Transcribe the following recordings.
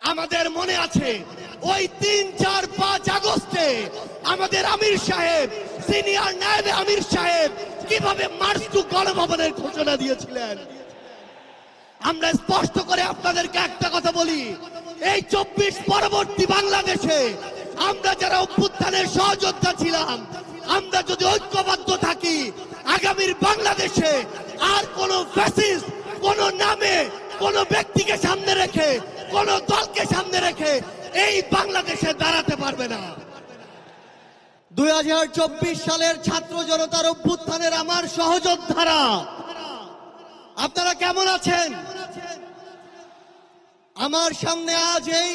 আমাদের মনে আছে ওই ৩, ৪, ৫ আগস্টে আমাদের আমির সাহেব, সিনিয়র নায়েবে আমির সাহেব কিভাবে মার্চ টু গণভবনের ঘোষণা দিয়েছিলেন। আমরা স্পষ্ট করে আপনাদেরকে একটা কথা বলি, এই ২৪ পরবর্তী বাংলাদেশে আমরা যারা অভ্যুত্থানের সহযোদ্ধা ছিলাম, আমরা যদি ঐক্যবদ্ধ থাকি, আগামীর বাংলাদেশে আর কোন ফ্যাসিস্ট কোন নামে কোন ব্যক্তিকে সামনে রেখে কোন দলকে সামনে রেখে এই বাংলাদেশে দাঁড়াতে পারবে না। ২০২৪ সালের ছাত্র জনতার অভ্যুত্থানের আমার সহযোদ্ধারা, আপনারা কেমন আছেন? আমার সামনে আজ এই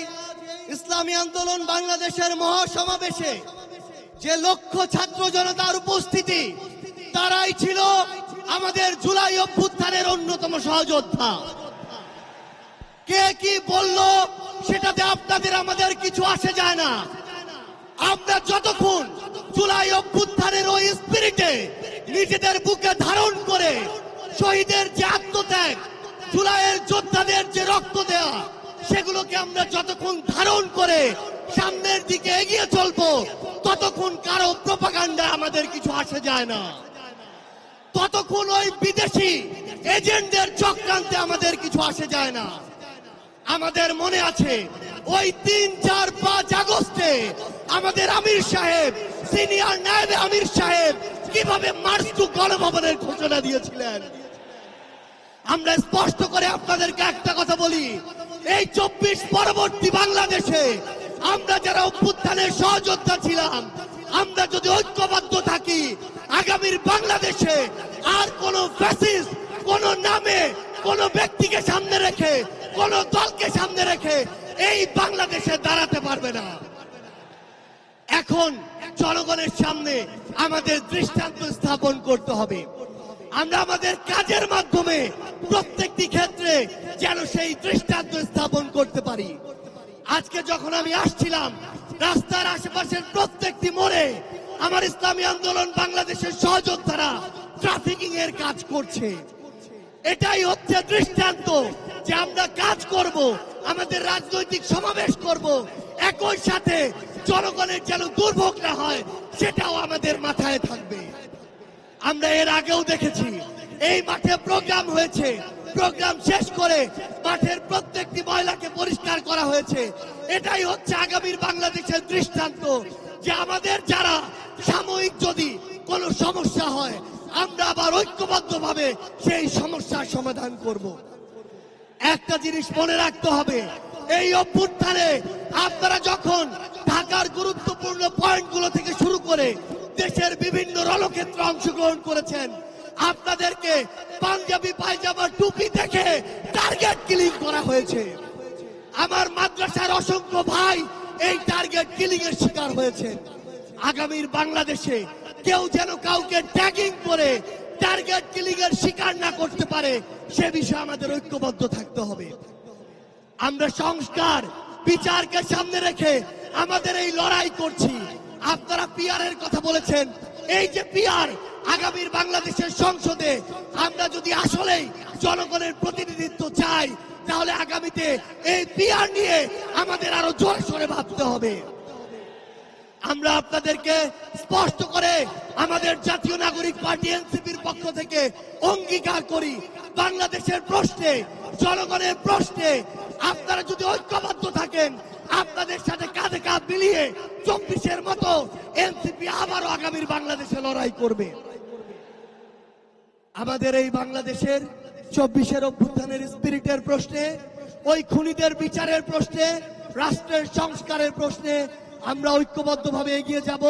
ইসলামী আন্দোলন বাংলাদেশের মহাসমাবেশে যে লক্ষ ছাত্র জনতার উপস্থিতি, তারাই ছিল আমাদের জুলাই অভ্যুত্থানের অন্যতম সহযোদ্ধা। কে কি বলল সেটাতে আপনাদের আমাদের কিছু আসে যায় না। আমরা যতক্ষণ জুলাই অভ্যুত্থানের ওই স্পিরিটে নিজেদের বুকে ধারণ করে শহীদের যে আত্মত্যাগ, জুলাইয়ের যোদ্ধাদের যে রক্ত দেওয়া, সেগুলোকে আমরা যতক্ষণ ধারণ করে সামনের দিকে এগিয়ে চলবো, ততক্ষণ কারো প্রোপাগান্ডা আমাদের কিছু আসে যায় না। ততক্ষণ ওই বিদেশি এজেন্টদের চক্রান্তে আমাদের কিছু আসে যায় না। আমাদের মনে আছে ওই ৩, ৪, ৫ আগস্টে আমাদের আমির সাহেব, সিনিয়র নায়েবে আমির সাহেব কিভাবে মার্চ টু গণভবনের ঘোষণা দিয়েছিলেন। আমরা স্পষ্ট করে আপনাদেরকে একটা কথা বলি, এই ২৪ পরবর্তী বাংলাদেশে আমরা যারা অভ্যুত্থানের সহযোদ্ধা ছিলাম, আমরা যদি ঐক্যবদ্ধ থাকি, আগামীর বাংলাদেশে আর কোন ফ্যাসিস্ট কোন নামে কোন ব্যক্তিকে সামনে রেখে কোন দলকে সামনে রেখে এই বাংলাদেশে দাঁড়াতে পারবে না। এখন জনগণের সামনে আমাদের দৃষ্টান্ত স্থাপন করতে হবে। আমরা আমাদের কাজের মাধ্যমে প্রত্যেকটি ক্ষেত্রে যেন সেই দৃষ্টান্ত স্থাপন করতে পারি। আজকে যখন আমি আসছিলাম, রাস্তার আশেপাশের প্রত্যেকটি মোড়ে আমার ইসলামী আন্দোলন বাংলাদেশের সহযোদ্ধারা ট্রাফিকিং এর কাজ করছে। এটাই হচ্ছে দৃষ্টান্ত যে আমরা কাজ করব, আমাদের রাজনৈতিক সমাবেশ করব, একই সাথে জনগণের যেন দুর্ভোগ না হয় সেটাও আমাদের মাথায় থাকবে। আমরা এর আগেও দেখেছি এই মাঠে প্রোগ্রাম হয়েছে, প্রোগ্রাম শেষ করে মাঠের প্রত্যেকটি ময়লাকে পরিষ্কার করা হয়েছে। এটাই হচ্ছে আগামীর বাংলাদেশের দৃষ্টান্ত যে আমাদের যারা সাময়িক যদি কোনো সমস্যা হয়, আমরা আবার ঐক্যবদ্ধভাবে সেই সমস্যার সমাধান করব। একটা জিনিস মনে রাখতে হবে, এই অভ্যুত্থানে আপনারা যখন ঢাকার গুরুত্বপূর্ণ পয়েন্টগুলো থেকে শুরু করে দেশের বিভিন্ন রণক্ষেত্রে অংশগ্রহণ করেছেন, আপনাদেরকে পাঞ্জাবি পায়জামা টুপি দেখে টার্গেট কিলিং করা হয়েছে। আমার মাদ্রাসার অসংখ্য ভাই এই টার্গেট কিলিং এর শিকার হয়েছে। আগামীর বাংলাদেশে কেউ যেন কাউকে ট্যাগিং করে টার্গেট কিলিং এর শিকার না করতে পারে, সে বিষয়ে আমাদের ঐক্যবদ্ধ থাকতে হবে। আমরা সংস্কার বিচারকে সামনে রেখে আমাদের এই লড়াই করছি। আপনারা পিআর এর কথা বলেছেন, এই যে পিআর, আগামীর বাংলাদেশের সংসদে আমরা যদি আসলেই জনগণের প্রতিনিধিত্ব চাই, তাহলে আগামীতে এই পিআর নিয়ে আমাদের আরো জোরে সোরে ভাবতে হবে। আমরা আপনাদেরকে স্পষ্ট করে আমাদের জাতীয় নাগরিক পার্টি এনসিপির পক্ষ থেকে অঙ্গীকার করি, বাংলাদেশের প্রশ্নে, জনগণের প্রশ্নে আপনারা যদি ঐক্যবদ্ধ থাকেন, আপনাদের সাথে কাঁধে কাঁধ মিলিয়ে ২৪-এর মতো এনসিপি আবারও আগামীর বাংলাদেশে লড়াই করবে। আমাদের এই বাংলাদেশের ২৪-এর অভ্যুত্থানের স্পিরিটের প্রশ্নে, ওই খুনিদের বিচারের প্রশ্নে, রাষ্ট্রের সংস্কারের প্রশ্নে আমরা ঐক্যবদ্ধভাবে এগিয়ে যাব।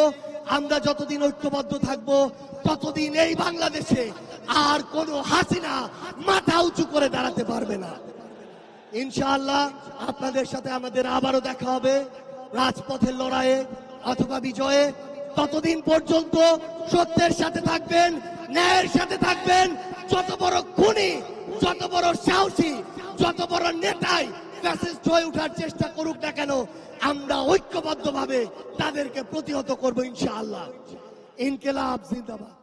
আমরা যতদিন ঐক্যবদ্ধ থাকব, ততদিন এই বাংলাদেশে আর কোনো হাসিনা মাথা উঁচু করে দাঁড়াতে পারবে না। ইনশাআল্লাহ আপনাদের সাথে আমাদের আবারও দেখা হবে রাজপথের লড়াইয়ে অথবা বিজয়ে। ততদিন পর্যন্ত সত্যের সাথে থাকবেন, ন্যায়ের সাথে থাকবেন। যত বড় খুনি, যত বড় সাহসী, যত বড় নেতাই ফ্যাসিস্ট হয়ে ওঠার চেষ্টা করুক না কেন, আমরা ঐক্যবদ্ধভাবে তাদেরকে প্রতিহত করবো ইনশাআল্লাহ। ইনকিলাব জিন্দাবাদ।